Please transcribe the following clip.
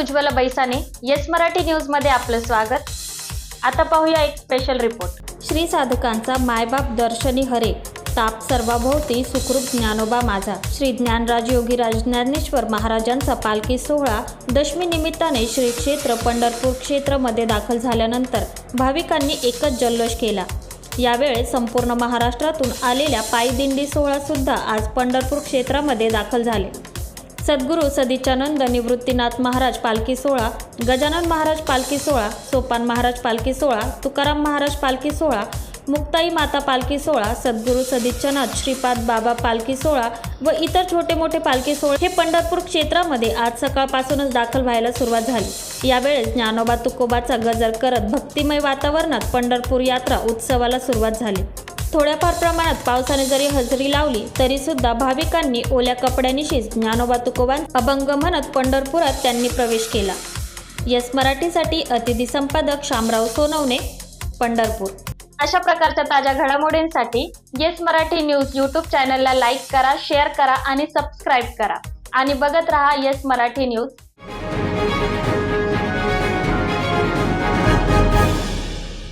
Ujjwala बैसाने yes Marathi news मध्ये आपलं स्वागत। आता पाहूया एक स्पेशल रिपोर्ट। श्री साधकांचा मायबाप दर्शनी हरे, ताप सर्वाभोवती सुखरूप ज्ञानोबा माझा। श्री ज्ञानराज योगीराज ज्ञानेश्वर महाराजांचा पालखी सोहळा दशमी निमित्ताने श्री क्षेत्र पंढरपूर क्षेत्रामध्ये दाखल झाल्यानंतर भाविकांनी एकच जल्लोष केला। यावेळी संपूर्ण महाराष्ट्रातून आलेल्या पायी दिंडी सोहळा सुद्धा आज पंढरपूर क्षेत्रामध्ये दाखल झाले। सद्गुरू सदिच्छानंद निवृत्तीनाथ महाराज पालखी सोहळा, गजानन महाराज पालखी सोहळा, सोपान महाराज पालखी सोहळा, तुकाराम महाराज पालखी सोहळा, मुक्ताई माता पालखी सोहळा, सद्गुरू सदिच्छानंद श्रीपाद बाबा पालखी सोहळा व इतर छोटे मोठे पालखी सोहळे हे पंढरपूर क्षेत्रामध्ये आज सकाळपासूनच दाखल व्हायला सुरुवात झाली। यावेळेस ज्ञानोबा तुकोबाचा गजर करत भक्तिमय वातावरणात पंढरपूर यात्रा उत्सवाला सुरुवात झाली। थोड्याफार प्रमाणात पावसाने जरी हजेरी लावली तरी सुद्धा भाविकांनी ओल्या कपड्यांनीशीच ज्ञानोबा तुकोबांचा अभंग म्हणत पंढरपुरात त्यांनी प्रवेश केला। येस मराठीसाठी अतिथी संपादक शामराव सोनवणे, पंढरपूर। अशा प्रकारच्या ताज्या घडामोडींसाठी येस मराठी न्यूज यूट्यूब चॅनलला लाईक करा, शेअर करा आणि सबस्क्राईब करा आणि बघत रहा येस मराठी न्यूज।